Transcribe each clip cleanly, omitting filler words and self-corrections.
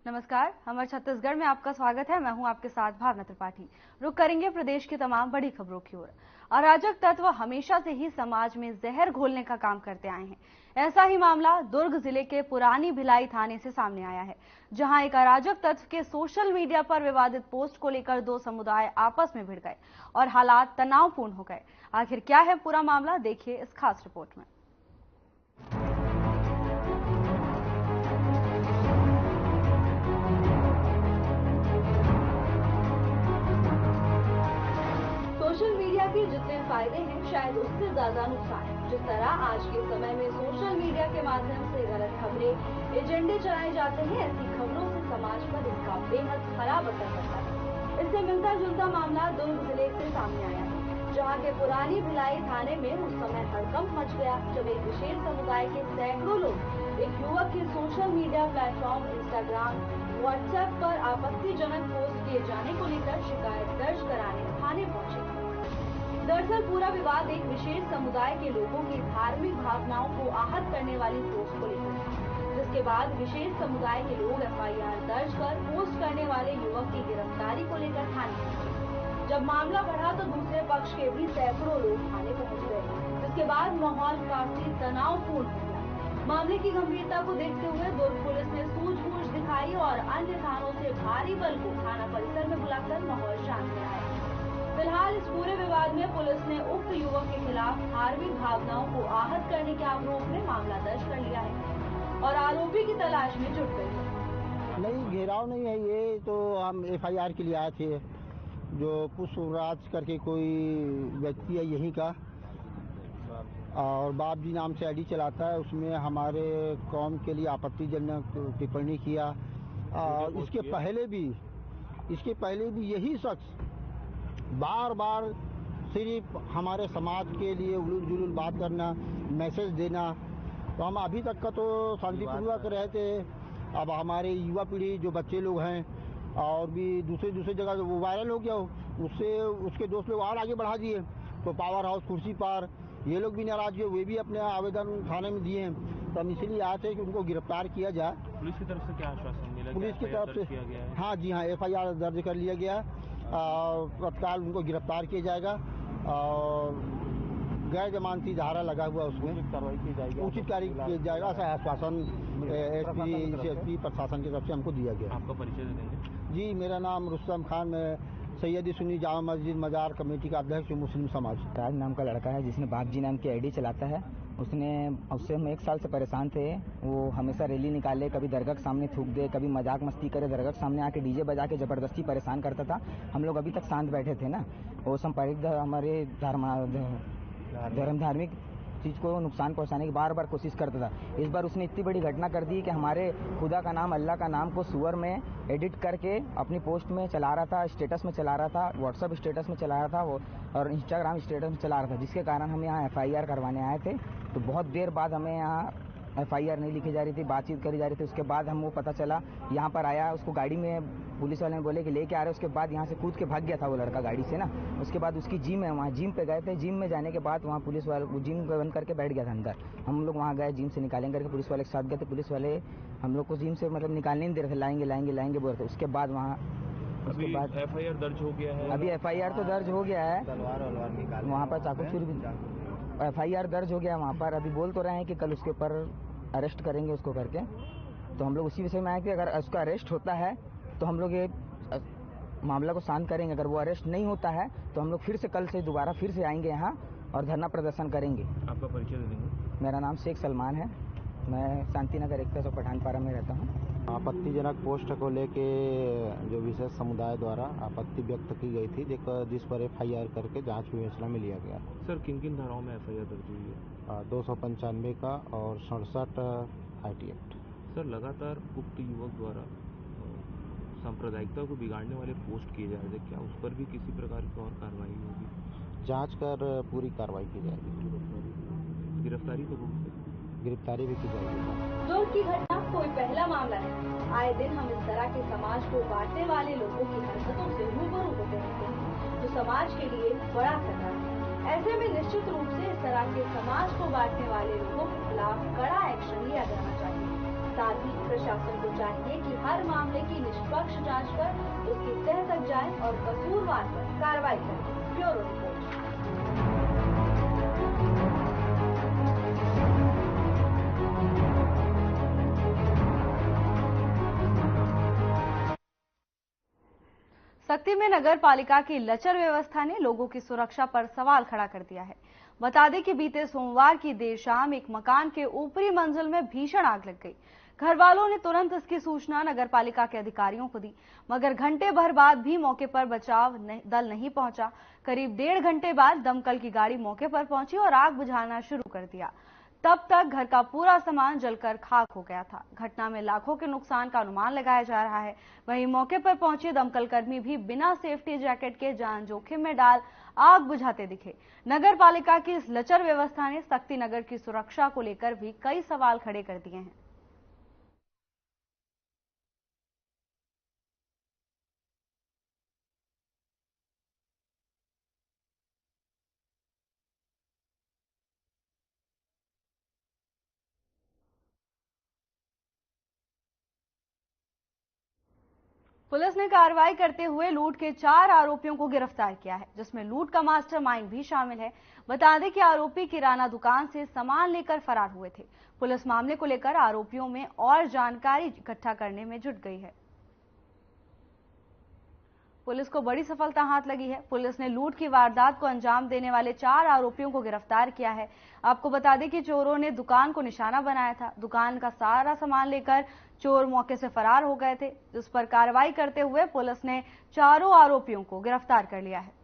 नमस्कार, हमारे छत्तीसगढ़ में आपका स्वागत है। मैं हूं आपके साथ भावना त्रिपाठी। रुक करेंगे प्रदेश की तमाम बड़ी खबरों की ओर। अराजक तत्व हमेशा से ही समाज में जहर घोलने का काम करते आए हैं। ऐसा ही मामला दुर्ग जिले के पुरानी भिलाई थाने से सामने आया है, जहां एक अराजक तत्व के सोशल मीडिया पर विवादित पोस्ट को लेकर दो समुदाय आपस में भिड़ गए और हालात तनावपूर्ण हो गए। आखिर क्या है पूरा मामला, देखिए इस खास रिपोर्ट में। सोशल मीडिया के जितने फायदे हैं, शायद उससे ज्यादा नुकसान है। जिस तरह आज के समय में सोशल मीडिया के माध्यम से गलत खबरें, एजेंडे चलाए जाते हैं, ऐसी खबरों से समाज पर इसका बेहद खराब असर पड़ता है। इससे मिलता जुलता मामला दुर्ग जिले से सामने आया है, जहाँ के पुरानी भिलाई थाने में उस समय हड़कंप मच गया जब एक विशेष समुदाय के सैकड़ों लोग एक युवक के social media platform Instagram, WhatsApp पर आपत्तिजनक पोस्ट किए जाने को लेकर शिकायत दर्ज कराने थाने पहुंचे। दरअसल पूरा विवाद एक विशेष समुदाय के लोगों की धार्मिक भावनाओं को आहत करने वाली पोस्ट को लेकर था, जिसके बाद विशेष समुदाय के लोग एफआईआर दर्ज कर पोस्ट करने वाले युवक की गिरफ्तारी को लेकर थाने पहुंचे। जब मामला बढ़ा तो दूसरे पक्ष के भी सैकड़ों लोग थाने पहुंच गए, जिसके बाद माहौल काफी तनावपूर्ण हो गया। मामले की गंभीरता को देखते हुए दुर्ग पुलिस ने सूझबूझ दिखाई और अन्य थानों से भारी बल को थाना परिसर में बुलाकर माहौल शांत कराया। फिलहाल इस पूरे विवाद में पुलिस ने उक्त युवक के खिलाफ धार्मिक भावनाओं को आहत करने के आरोप में मामला दर्ज कर लिया है और आरोपी की तलाश में जुट गई है। नहीं, घेराव नहीं है, ये तो हम एफआईआर के लिए आए थे। जो पुष्पराज करके कोई व्यक्ति है यहीं का, और बाप जी नाम से आईडी चलाता है, उसमें हमारे कौम के लिए आपत्तिजनक टिप्पणी किया। और इसके पहले भी यही शख्स बार बार सिर्फ हमारे समाज के लिए उलूल जुलूल बात करना, मैसेज देना। तो हम अभी तक का तो शांतिपूर्वक रहे थे। अब हमारे युवा पीढ़ी जो बच्चे लोग हैं और भी दूसरे जगह वो वायरल हो गया, उससे उसके दोस्त लोग और आगे बढ़ा दिए। तो पावर हाउस, कुर्सी पार, ये लोग भी नाराज हुए, वे भी अपने आवेदन थाने में दिए हैं। तो हम इसीलिए आए थे कि उनको गिरफ्तार किया जाए। पुलिस की तरफ से क्या आश्वासन मिला? पुलिस की तरफ से हाँ जी हाँ, एफआईआर दर्ज कर लिया गया। तत्काल उनको गिरफ्तार किया जाएगा और गैर जमानती धारा लगा हुआ, उसमें उचित कार्रवाई की जाएगा। ऐसा आश्वासन एसपी प्रशासन की तरफ से हमको दिया गया। आपका परिचय दे देंगे? जी, मेरा नाम रुस्तम खान, मैं सैयदी सुन्नी जामा मस्जिद मजार कमेटी का अध्यक्ष मुस्लिम समाज। राज नाम का लड़का है जिसने बाप जी नाम की आईडी चलाता है। उससे हम 1 साल से परेशान थे। वो हमेशा रैली निकाले, कभी दरगाह के सामने थूक दे, कभी मजाक मस्ती करे, दरगाह के सामने आके डीजे बजा के जबरदस्ती परेशान करता था। हम लोग अभी तक शांत बैठे थे ना। वो संपादित हमारे धार्मिक चीज़ को नुकसान पहुंचाने की बार बार कोशिश करता था। इस बार उसने इतनी बड़ी घटना कर दी कि हमारे खुदा का नाम, अल्लाह का नाम को सुअर में एडिट करके अपनी पोस्ट में चला रहा था, स्टेटस में चला रहा था, व्हाट्सएप स्टेटस में चला रहा था वो, और इंस्टाग्राम स्टेटस में चला रहा था, जिसके कारण हम यहाँ एफआईआर करवाने आए थे। तो बहुत देर बाद हमें यहाँ एफआईआर नहीं लिखी जा रही थी, बातचीत करी जा रही थी। उसके बाद हमको पता चला, यहाँ पर आया, उसको गाड़ी में पुलिस वाले ने बोले कि लेके आ रहे। उसके बाद यहाँ से कूद के भाग गया था वो लड़का गाड़ी से ना। उसके बाद उसकी जिम है, वहाँ जिम पे गए थे। जिम में जाने के बाद वहाँ पुलिस वाले जिम बंद करके बैठ गया था अंदर। हम लोग वहाँ गए, जिम से निकालेंगे करके पुलिस वाले के साथ गए थे। पुलिस वाले हम लोग को जिम से मतलब निकालने नहीं दे रहे थे, लाएंगे बोल रहे थे। उसके बाद वहाँ एफआईआर दर्ज हो गया है। अभी एफआईआर तो दर्ज हो गया है, वहाँ पर चाकू छुरी भी एफआईआर दर्ज हो गया है वहाँ पर। अभी बोल तो रहे हैं कि कल उसके ऊपर अरेस्ट करेंगे उसको करके। तो हम लोग उसी विषय में आए कि अगर उसका अरेस्ट होता है तो हम लोग ये मामला को शांत करेंगे। अगर वो अरेस्ट नहीं होता है तो हम लोग फिर से कल से दोबारा फिर से आएंगे यहाँ और धरना प्रदर्शन करेंगे। आपका परिचय दे देंगे? मेरा नाम शेख सलमान है, मैं शांतिनगर 41 पठानपारा में रहता हूँ। आपत्तिजनक पोस्ट को लेके जो विशेष समुदाय द्वारा आपत्ति व्यक्त की गई थी, जिस पर एफआईआर करके जांच विवेचना में लिया गया। सर, किन धाराओं में एफआईआर दर्ज हुई है? 295 का और 67 IT एक्ट। सर, लगातार उक्त युवक द्वारा सांप्रदायिकता को बिगाड़ने वाले पोस्ट किए जा रहे थे, क्या उस पर भी किसी प्रकार की और कार्रवाई होगी? जांच कर पूरी कार्रवाई की जाएगी। गिरफ्तारी तो होगी? गिरफ्तारी भी की जाएगी। दुर्ग की घटना कोई पहला मामला नहीं। आए दिन हम इस तरह के समाज को बांटने वाले लोगों की हरकतों से रूबरू होते रहते हैं, जो समाज के लिए बड़ा खतरा है। ऐसे में निश्चित रूप से इस तरह के समाज को बांटने वाले लोगों के खिलाफ कड़ा एक्शन लिया जाना चाहिए। साथ ही प्रशासन को चाहिए कि हर मामले की निष्पक्ष जांच कर उसकी तह तक जाए और कसूरवार पर कार्रवाई करे। Bureau report. सक्ती में नगर पालिका की लचर व्यवस्था ने लोगों की सुरक्षा पर सवाल खड़ा कर दिया है। बता दें कि बीते सोमवार की देर शाम एक मकान के ऊपरी मंजिल में भीषण आग लग गई। घर वालों ने तुरंत इसकी सूचना नगर पालिका के अधिकारियों को दी, मगर घंटे भर बाद भी मौके पर बचाव दल नहीं पहुंचा। करीब 1.5 घंटे बाद दमकल की गाड़ी मौके पर पहुंची और आग बुझाना शुरू कर दिया। तब तक घर का पूरा सामान जलकर खाक हो गया था। घटना में लाखों के नुकसान का अनुमान लगाया जा रहा है। वहीं मौके पर पहुंचे दमकल कर्मी भी बिना सेफ्टी जैकेट के जान जोखिम में डाल आग बुझाते दिखे। नगर पालिका की इस लचर व्यवस्था ने सक्ती नगर की सुरक्षा को लेकर भी कई सवाल खड़े कर दिए हैं। पुलिस ने कार्रवाई करते हुए लूट के 4 आरोपियों को गिरफ्तार किया है, जिसमें लूट का मास्टरमाइंड भी शामिल है। बता दें कि आरोपी किराना दुकान से सामान लेकर फरार हुए थे। पुलिस मामले को लेकर आरोपियों में और जानकारी इकट्ठा करने में जुट गई है। पुलिस को बड़ी सफलता हाथ लगी है। पुलिस ने लूट की वारदात को अंजाम देने वाले 4 आरोपियों को गिरफ्तार किया है। आपको बता दें कि चोरों ने दुकान को निशाना बनाया था। दुकान का सारा सामान लेकर चोर मौके से फरार हो गए थे, जिस पर कार्रवाई करते हुए पुलिस ने चारों आरोपियों को गिरफ्तार कर लिया है।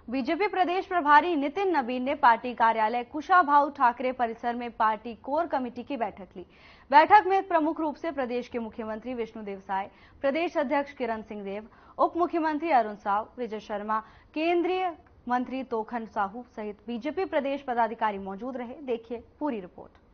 बीजेपी प्रदेश प्रभारी नितिन नवीन ने पार्टी कार्यालय कुशाभाऊ ठाकरे परिसर में पार्टी कोर कमेटी की बैठक ली। बैठक में प्रमुख रूप से प्रदेश के मुख्यमंत्री विष्णुदेव साय, प्रदेश अध्यक्ष किरण सिंह देव, उप मुख्यमंत्री अरुण साव, विजय शर्मा, केंद्रीय मंत्री तोखन साहू सहित बीजेपी प्रदेश पदाधिकारी मौजूद रहे। देखिए पूरी रिपोर्ट।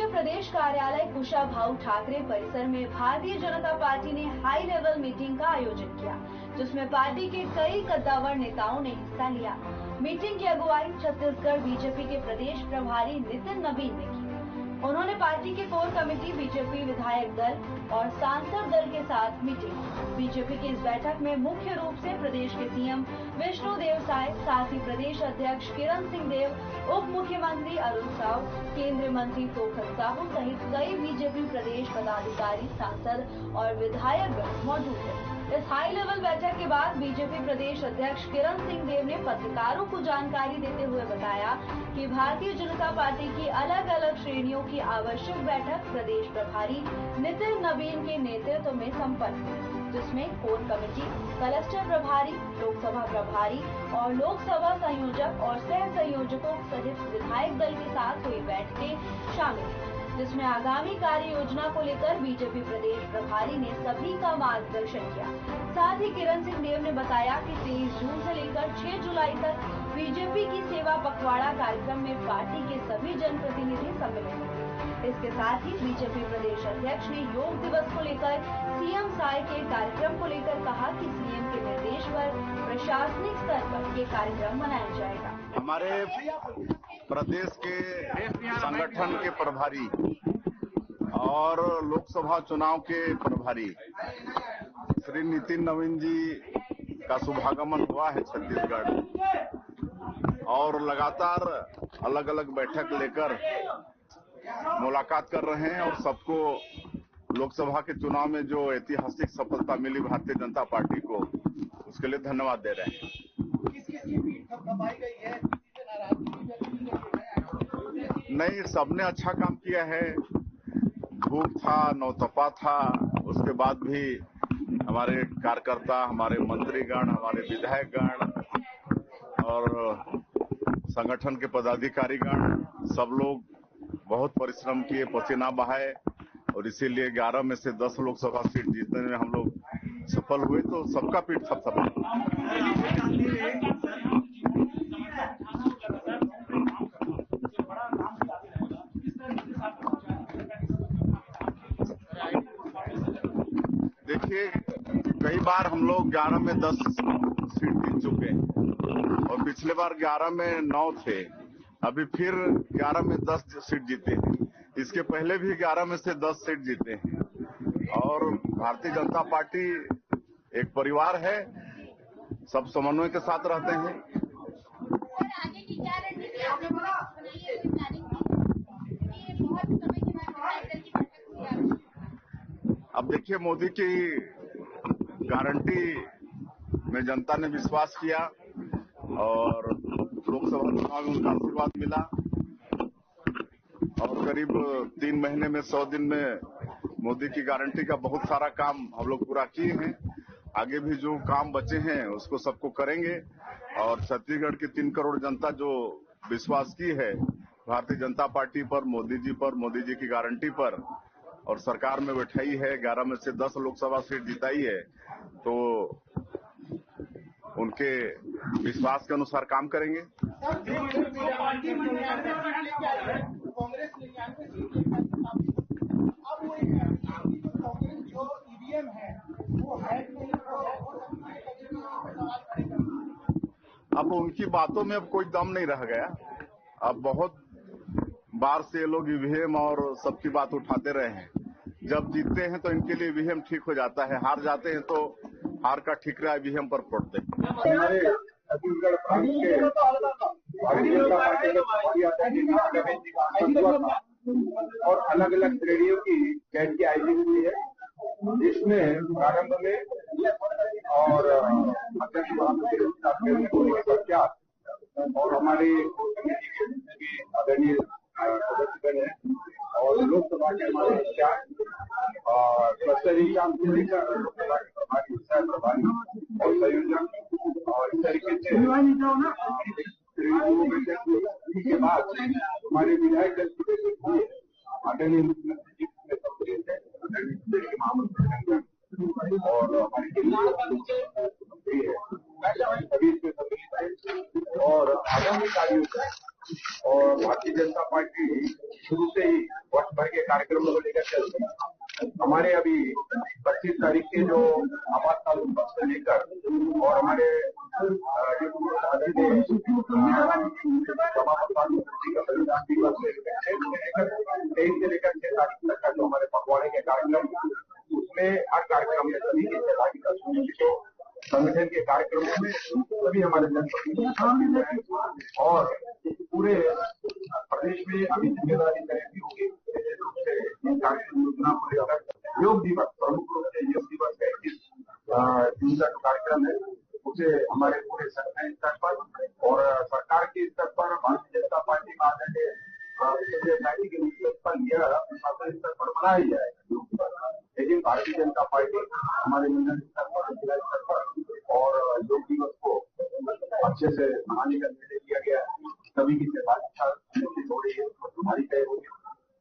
प्रदेश कार्यालय कुशाभाऊ ठाकरे परिसर में भारतीय जनता पार्टी ने हाई लेवल मीटिंग का आयोजन किया, जिसमें पार्टी के कई कद्दावर नेताओं ने हिस्सा लिया। मीटिंग की अगुवाई छत्तीसगढ़ बीजेपी के प्रदेश प्रभारी नितिन नवीन ने की। उन्होंने पार्टी के कोर कमेटी, बीजेपी विधायक दल और सांसद दल के साथ मीटिंग। बीजेपी की इस बैठक में मुख्य रूप से प्रदेश के सीएम विष्णुदेव साय, साथ ही प्रदेश अध्यक्ष किरण सिंह देव, उप मुख्यमंत्री अरुण साव, केंद्रीय मंत्री तोखन साहू सहित कई बीजेपी प्रदेश पदाधिकारी, सांसद और विधायक मौजूद थे। इस हाई लेवल बैठक के बाद बीजेपी प्रदेश अध्यक्ष किरण सिंह देव ने पत्रकारों को जानकारी देते हुए बताया कि भारतीय जनता पार्टी की अलग अलग श्रेणियों की आवश्यक बैठक प्रदेश प्रभारी नितिन नवीन के नेतृत्व में संपन्न हुई, जिसमें कोर कमेटी, क्लस्टर प्रभारी, लोकसभा प्रभारी और लोकसभा संयोजक और सह संयोजकों सहित विधायक दल के साथ हुई बैठकें शामिल हैं, जिसमें आगामी कार्य योजना को लेकर बीजेपी प्रदेश प्रभारी ने सभी का मार्गदर्शन किया। साथ ही किरण सिंह देव ने बताया कि 23 जून से लेकर 6 जुलाई तक बीजेपी की सेवा पखवाड़ा कार्यक्रम में पार्टी के सभी जनप्रतिनिधि सम्मिलित होंगे। इसके साथ ही बीजेपी प्रदेश अध्यक्ष ने योग दिवस को लेकर सीएम साय के कार्यक्रम को लेकर कहा कि सीएम के निर्देश पर प्रशासनिक स्तर पर ये कार्यक्रम मनाया जाएगा। हमारे प्रदेश के संगठन के प्रभारी और लोकसभा चुनाव के प्रभारी श्री नितिन नवीन जी का शुभागमन हुआ है छत्तीसगढ़, और लगातार अलग अलग बैठक लेकर मुलाकात कर रहे हैं और सबको लोकसभा के चुनाव में जो ऐतिहासिक सफलता मिली भारतीय जनता पार्टी को, उसके लिए धन्यवाद दे रहे हैं। नहीं, सबने अच्छा काम किया है। धूप था, नौतपा था, उसके बाद भी हमारे कार्यकर्ता, हमारे मंत्रीगण, हमारे विधायकगण और संगठन के पदाधिकारीगण सब लोग बहुत परिश्रम किए, पसीना बहाए और इसीलिए 11 में से 10 लोकसभा सीट जीतने में हम लोग सफल हुए, तो सबका पीठ थपथपा। देखिए, कई बार हम लोग 11 में 10 सीट जीत चुके हैं और पिछले बार 11 में 9 थे, अभी फिर 11 में 10 सीट जीते हैं। इसके पहले भी 11 में से 10 सीट जीते हैं और भारतीय जनता पार्टी एक परिवार है, सब समन्वय के साथ रहते हैं। अब देखिए, मोदी की गारंटी में जनता ने विश्वास किया और लोकसभा चुनाव में उनका आशीर्वाद मिला और करीब 3 महीने में 100 दिन में मोदी की गारंटी का बहुत सारा काम हम लोग पूरा किए हैं। आगे भी जो काम बचे हैं उसको सबको करेंगे और छत्तीसगढ़ की 3 करोड़ जनता जो विश्वास की है भारतीय जनता पार्टी पर, मोदी जी की गारंटी पर और सरकार में बैठाई है, 11 में से 10 लोकसभा सीट जिताई है, तो उनके विश्वास के अनुसार काम करेंगे। अब उनकी बातों में अब कोई दम नहीं रह गया। अब बहुत बार से ये लोग ईवीएम और सबकी बात उठाते रहे हैं। जब जीतते हैं तो इनके लिए ईवीएम ठीक हो जाता है, हार जाते हैं तो हार का ठिकरा ईवीएम पर फोड़ते हैं। हमारे छत्तीसगढ़ प्रांत के भारतीय जनता पार्टी का और अलग अलग श्रेणियों की कैट की आयोजित हुई है, जिसमें प्रारंभ में और अध्यक्ष और हमारे आदरणीय सदस्यगण है और लोकसभा के हमारे लोकसभा के प्रभारी और संयोजक और इस तरीके से के बाद हमारे विधायक दल आदरणीय मुख्यमंत्री जी में सम्मिलित है, आदरणीय महामंत्री और हमारे सभी इसमें सम्मिलित है और आगामी कार्यों का और भारतीय जनता पार्टी शुरू से ही वर्ष भर के कार्यक्रमों को लेकर चलते हैं। हमारे अभी 25 तारीख के जो आपातकाल से लेकर और हमारे से लेकर 6 तारीख तक का जो हमारे पखवाड़े के कार्यक्रम, उसमें हर कार्यक्रम में सभी की सहभागिता सुनिश्चित हो। संगठन के कार्यक्रमों में सभी हमारे जनप्रतिनिधि और पूरे प्रदेश में अभी जिम्मेदारी तय होगी। निश्चित रूप से कार्यक्रम योजना को लेकर योग दिवस, प्रमुख रूप से योग दिवस का 21 जून का जो कार्यक्रम है उसे हमारे पूरे संगठन स्तर पर और सरकार के स्तर पर भारतीय जनता पार्टी में आदरणीय के नेतृत्व पर यह शासन स्तर पर मनाया जाएगा। लेकिन भारतीय जनता पार्टी हमारे मंडल स्तर पर, जिला स्तर पर और योग दिवस को अच्छे से मनाने का निर्णय लिया गया है। सभी की सहभागिता हो रही है, तुम्हारी तय होगी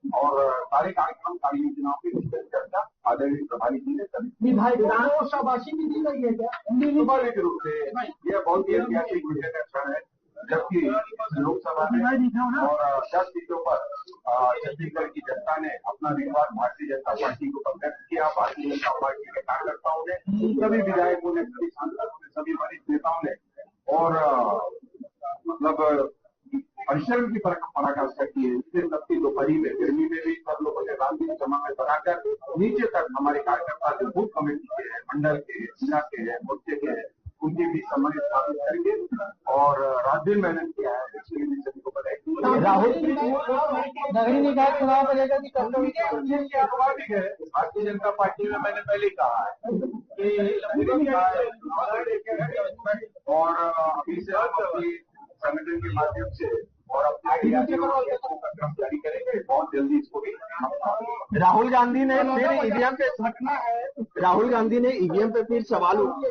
और सारे कार्यक्रम, सारी योजनाओं की विस्तृत चर्चा आदरणीय प्रभारी जी ने सभी शाबाशी भी दी गई है। स्वाभाविक रूप से यह बहुत ही ऐतिहासिक विषय का क्षण है, जबकि लोकसभा में और 10 सीटों पर छत्तीसगढ़ की जनता ने अपना विश्वास भारतीय जनता पार्टी को व्यक्त किया। भारतीय जनता पार्टी के कार्यकर्ताओं ने, सभी विधायकों ने, सभी सांसदों ने, सभी वरिष्ठ नेताओं ने और मतलब परिश्रम की पराकाष्ठा की है। इससे सबकी दोपहरी में, गर्मी में भी सब लोगों ने रात दिन जमा में बनाकर नीचे तक हमारे कार्यकर्ता जो बूथ कमेटी के हैं, मंडल के, जिला के हैं, मोर्चे के हैं, उनकी भी सम्मान स्थापित करके और रात दिन मेहनत किया है। इसके लिए सभी को बधाई। राहुल नगरीय निकाय चुनाव को लेकर भी स्वाभाविक है। भारतीय जनता पार्टी में मैंने पहले कहा है और अभी से अपनी संगठन के माध्यम से और अपने क्रम जारी करेंगे। बहुत जल्दी इसको भी राहुल गांधी ने फिर ईवीएम पे घटना है, राहुल गांधी ने ईवीएम पे फिर सवाल उठाए।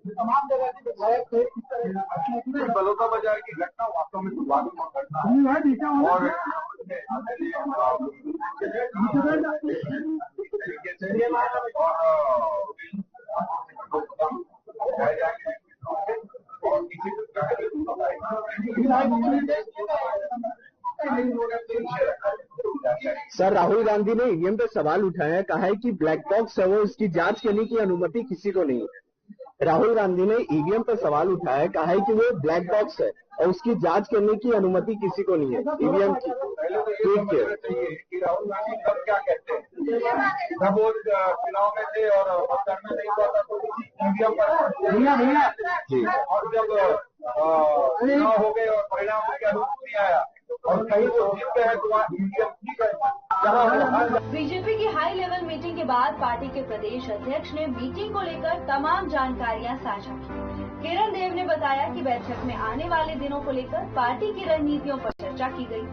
तमाम जगह के विधायक थे। बलौदा बाजार की घटना वास्तव में दुर्भाग्यपूर्ण घटना है और सर, राहुल गांधी ने ईवीएम पे सवाल उठाया, कहा है कि ब्लैक बॉक्स है वो, इसकी जांच करने की अनुमति किसी को नहीं है। राहुल गांधी ने ईवीएम पर सवाल उठाया, कहा है कि वो ब्लैक बॉक्स है और उसकी जांच करने की अनुमति किसी को नहीं है ईवीएम की। ठीक है कि राहुल गांधी कब क्या कहते हैं, जब वो चुनाव में थे और मतदान में नहीं हुआ था तो ईवीएम पर और जब चुनाव हो गए और परिणाम के अनुरूप नहीं आया और कहीं तो जीतते हैं तो वहाँ ईवीएम ठीक है। बीजेपी की हाई लेवल मीटिंग के बाद पार्टी के प्रदेश अध्यक्ष ने मीटिंग को लेकर तमाम जानकारियां साझा की। किरण देव ने बताया कि बैठक में आने वाले दिनों को लेकर पार्टी की रणनीतियों पर चर्चा की गई।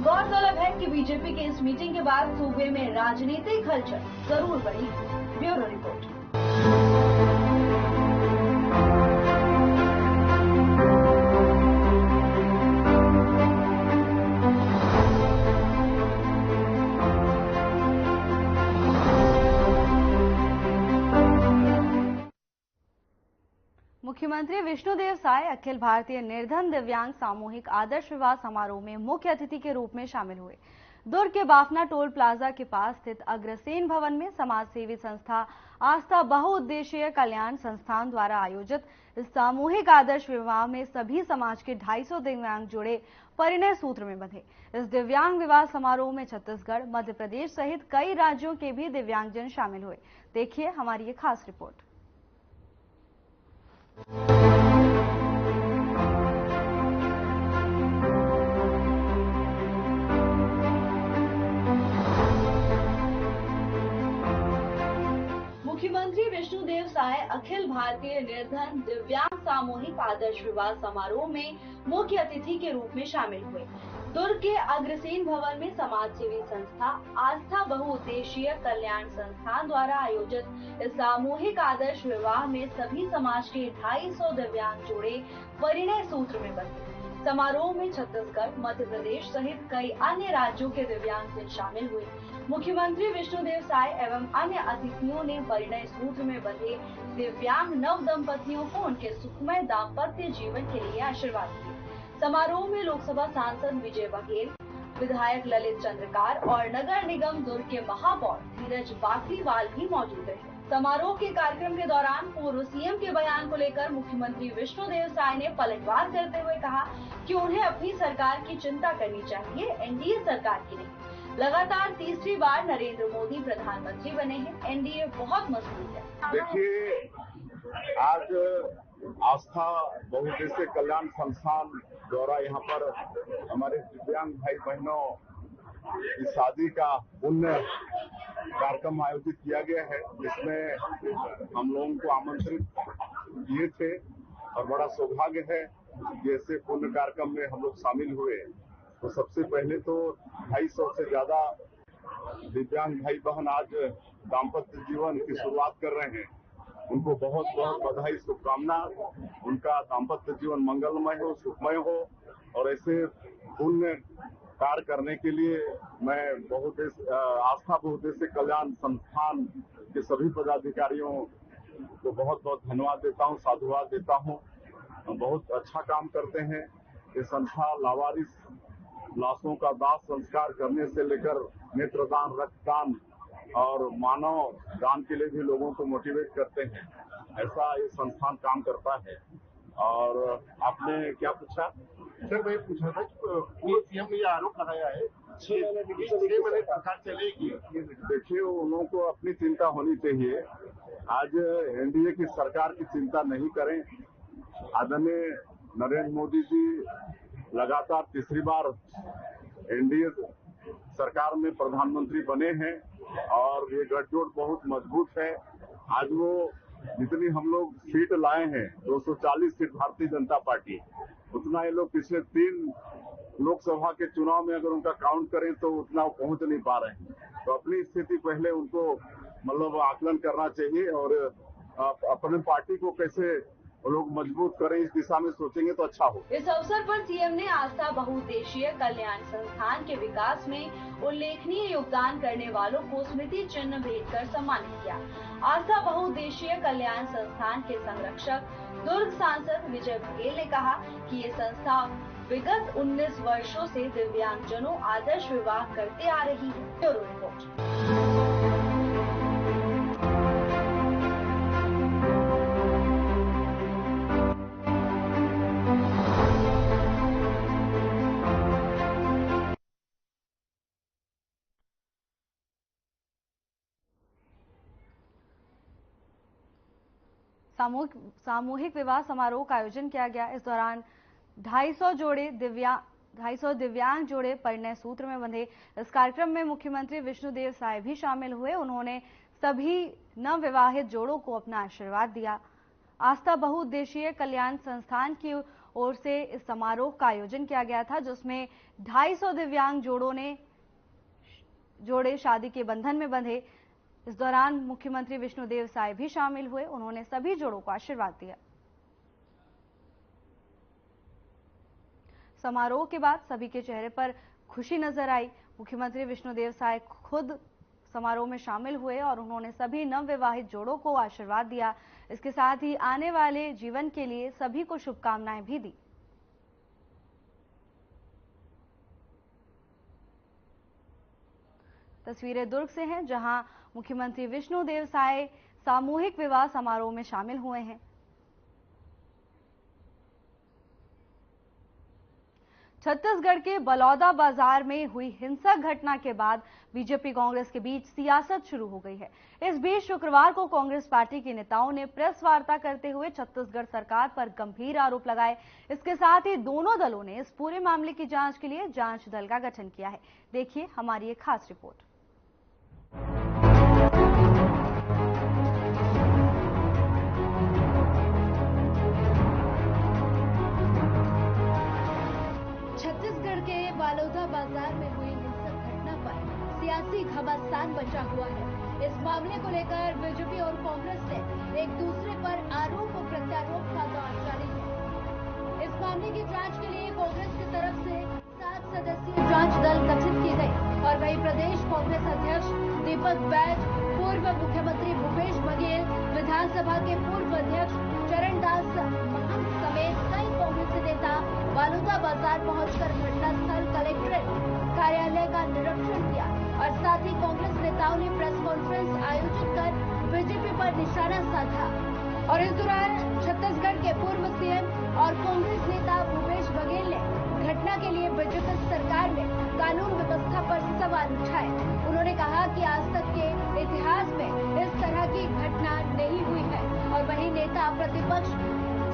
गौरतलब है कि बीजेपी की इस मीटिंग के बाद सूबे में राजनीतिक हलचल जरूर बढ़ी। Bureau report. मुख्यमंत्री विष्णुदेव साय अखिल भारतीय निर्धन दिव्यांग सामूहिक आदर्श विवाह समारोह में मुख्य अतिथि के रूप में शामिल हुए। दुर्ग के बाफना टोल प्लाजा के पास स्थित अग्रसेन भवन में समाज सेवी संस्था आस्था बहुउद्देशीय कल्याण संस्थान द्वारा आयोजित इस सामूहिक आदर्श विवाह में सभी समाज के 250 दिव्यांग जुड़े परिणय सूत्र में बंधे। इस दिव्यांग विवाह समारोह में छत्तीसगढ़, मध्य प्रदेश सहित कई राज्यों के भी दिव्यांगजन शामिल हुए। देखिए हमारी ये खास रिपोर्ट। मुख्यमंत्री विष्णुदेव साय अखिल भारतीय निर्धन दिव्यांग सामूहिक आदर्श विवाह समारोह में मुख्य अतिथि के रूप में शामिल हुए। दुर्ग के अग्रसेन भवन में समाज सेवी संस्था आस्था बहुउद्देशीय कल्याण संस्थान द्वारा आयोजित इस सामूहिक आदर्श विवाह में सभी समाज के 250 दिव्यांग जोड़े परिणय सूत्र में बंधे। समारोह में छत्तीसगढ़, मध्य प्रदेश सहित कई अन्य राज्यों के दिव्यांगजन शामिल हुए। मुख्यमंत्री विष्णुदेव साय एवं अन्य अतिथियों ने परिणय सूत्र में बंधे दिव्यांग नव दंपतियों को उनके सुखमय दाम्पत्य जीवन के लिए आशीर्वाद दिए। समारोह में लोकसभा सांसद विजय बघेल, विधायक ललित चंद्रकार और नगर निगम दुर्ग के महापौर धीरज बाकलीवाल भी मौजूद रहे। समारोह के कार्यक्रम के दौरान पूर्व सीएम के बयान को लेकर मुख्यमंत्री विष्णुदेव साय ने पलटवार करते हुए कहा कि उन्हें अपनी सरकार की चिंता करनी चाहिए, एनडीए सरकार की नहीं। लगातार तीसरी बार नरेंद्र मोदी प्रधानमंत्री बने हैं, एनडीए बहुत मजबूत है। देखिए, आज आस्था बहुउद्देशीय कल्याण संस्थान द्वारा यहाँ पर हमारे दिव्यांग भाई बहनों की शादी का पुण्य कार्यक्रम आयोजित किया गया है, जिसमें हम लोगों को आमंत्रित किए थे और बड़ा सौभाग्य है कि ऐसे पुण्य कार्यक्रम में हम लोग शामिल हुए। तो सबसे पहले तो 250 से ज्यादा दिव्यांग भाई बहन आज दाम्पत्य जीवन की शुरुआत कर रहे हैं। उनको बहुत बहुत बधाई, शुभकामना। उनका दाम्पत्य जीवन मंगलमय हो, सुखमय हो और ऐसे पुण्य कार्य करने के लिए मैं आस्था बहुउद्देशीय कल्याण संस्थान के सभी पदाधिकारियों को बहुत बहुत धन्यवाद देता हूँ, साधुवाद देता हूँ। बहुत अच्छा काम करते हैं। ये संस्था लावारिस लाशों का दाह संस्कार करने से लेकर नेत्रदान, रक्तदान और मानव दान के लिए भी लोगों को मोटिवेट करते हैं। ऐसा ये संस्थान काम करता है। और आपने क्या पूछा? सर, मैं पूछा था कि सीएम ने आरोप लगाया है 6 महीने सरकार चलेगी। देखिए, उन लोगों को अपनी चिंता होनी चाहिए। आज एनडीए की सरकार की चिंता नहीं करें। आदरणीय नरेंद्र मोदी जी लगातार तीसरी बार एनडीए सरकार में प्रधानमंत्री बने हैं और ये गठजोड़ बहुत मजबूत है। आज वो जितनी हम लोग सीट लाए हैं, 240 सीट भारतीय जनता पार्टी, उतना ये लोग पिछले 3 लोकसभा के चुनाव में अगर उनका काउंट करें तो उतना वो पहुंच नहीं पा रहे हैं। तो अपनी स्थिति पहले उनको आकलन करना चाहिए और अपने पार्टी को कैसे लोग मजबूत करें, इस दिशा में सोचेंगे तो अच्छा हो। इस अवसर पर सीएम ने आस्था बहुउद्देशीय कल्याण संस्थान के विकास में उल्लेखनीय योगदान करने वालों को स्मृति चिन्ह भेंट कर सम्मानित किया। आस्था बहुउद्देशीय कल्याण संस्थान के संरक्षक दुर्ग सांसद विजय बघेल ने कहा कि ये संस्था विगत 19 वर्षों से दिव्यांगजनों आदर्श विवाह करते आ रही है। Bureau report. सामूहिक विवाह समारोह का आयोजन किया गया। इस दौरान 250 दिव्यांग जोड़े परिणय सूत्र में बंधे। इस कार्यक्रम में मुख्यमंत्री विष्णुदेव साय भी शामिल हुए। उन्होंने सभी नवविवाहित जोड़ों को अपना आशीर्वाद दिया। आस्था बहुउद्देशीय कल्याण संस्थान की ओर से इस समारोह का आयोजन किया गया था, जिसमें 250 दिव्यांग जोड़े शादी के बंधन में बंधे। इस दौरान मुख्यमंत्री विष्णुदेव साय भी शामिल हुए। उन्होंने सभी जोड़ों को आशीर्वाद दिया। समारोह के बाद सभी के चेहरे पर खुशी नजर आई। मुख्यमंत्री विष्णुदेव साय खुद समारोह में शामिल हुए और उन्होंने सभी नवविवाहित जोड़ों को आशीर्वाद दिया। इसके साथ ही आने वाले जीवन के लिए सभी को शुभकामनाएं भी दी। तस्वीरें दुर्ग से हैं, जहां मुख्यमंत्री विष्णुदेव साय सामूहिक विवाह समारोह में शामिल हुए हैं। छत्तीसगढ़ के बलौदा बाजार में हुई हिंसक घटना के बाद बीजेपी कांग्रेस के बीच सियासत शुरू हो गई है। इस बीच शुक्रवार को कांग्रेस पार्टी के नेताओं ने प्रेस वार्ता करते हुए छत्तीसगढ़ सरकार पर गंभीर आरोप लगाए। इसके साथ ही दोनों दलों ने इस पूरे मामले की जांच के लिए जांच दल का गठन किया है। देखिए हमारी एक खास रिपोर्ट। छत्तीसगढ़ के बलौदा बाजार में हुई हिंसक घटना पर सियासी घमासान बचा हुआ है। इस मामले को लेकर बीजेपी और कांग्रेस ने एक दूसरे पर आरोप और प्रत्यारोप का दौर जारी है। इस मामले की जांच के लिए कांग्रेस की तरफ से 7 सदस्यीय जांच दल गठित की गई और वहीं प्रदेश कांग्रेस अध्यक्ष दीपक बैज, पूर्व मुख्यमंत्री भूपेश बघेल, विधानसभा के पूर्व अध्यक्ष चरणदास महंत समेत कई कांग्रेसी नेता बलौदा बाजार पहुंचकर घटनास्थल कलेक्ट्रेट कार्यालय का निरीक्षण किया और साथ ही कांग्रेस नेताओं ने प्रेस कॉन्फ्रेंस आयोजित कर बीजेपी पर निशाना साधा। और इस दौरान छत्तीसगढ़ के पूर्व सीएम और कांग्रेस नेता भूपेश बघेल ने घटना के लिए बीजेपी सरकार में कानून व्यवस्था पर सवाल उठाए। उन्होंने कहा कि आज तक के इतिहास में इस तरह की घटना नहीं हुई है। और वहीं नेता प्रतिपक्ष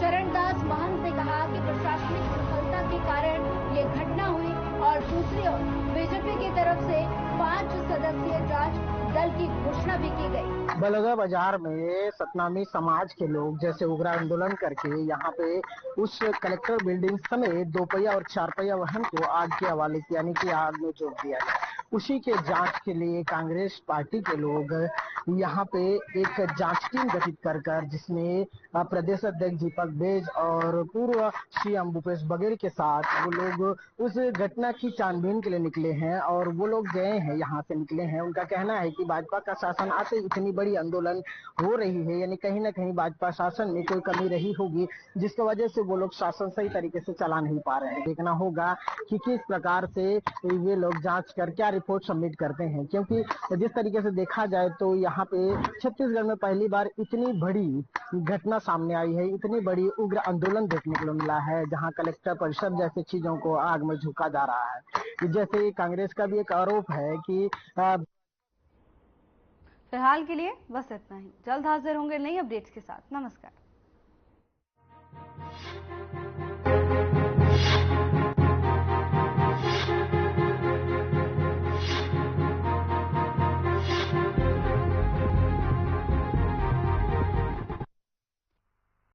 चरणदास महंत ने कहा कि प्रशासनिक विफलता के कारण ये घटना हुई और दूसरी ओर बीजेपी की तरफ से 5 सदस्यीय जांच दल की घोषणा भी की गई। बलौदा बाजार में सतनामी समाज के लोग जैसे उग्र आंदोलन करके यहाँ पे उस कलेक्टर बिल्डिंग समेत 2 पहिया और 4 पहिया वाहन को आग के हवाले किया, यानी कि आग में झोंक दिया गया। उसी के जांच के लिए कांग्रेस पार्टी के लोग यहाँ पे एक जांच टीम गठित कर जिसमें प्रदेश अध्यक्ष दीपक बैज और पूर्व सीएम भूपेश बघेल के साथ वो लोग उस घटना की छानबीन के लिए निकले हैं और वो लोग गए हैं, यहाँ से निकले हैं। उनका कहना है कि भाजपा का शासन आते इतनी बड़ी आंदोलन हो रही है, यानी कहीं ना कहीं भाजपा शासन में कोई कमी रही होगी, जिसकी वजह से वो लोग शासन सही तरीके से चला नहीं पा रहे हैं। देखना होगा कि किस प्रकार से ये लोग जांच कर क्या रिपोर्ट सबमिट करते हैं, क्योंकि जिस तरीके से देखा जाए तो यहाँ पे छत्तीसगढ़ में पहली बार इतनी बड़ी घटना सामने आई है, इतनी बड़ी उग्र आंदोलन देखने को मिला है, जहाँ कलेक्टर परिषद जैसे चीजों को आग में झोंका जा रहा है। जैसे कांग्रेस का भी एक आरोप है कि फिलहाल के लिए बस इतना ही। जल्द हाजिर होंगे नई अपडेट्स के साथ। नमस्कार।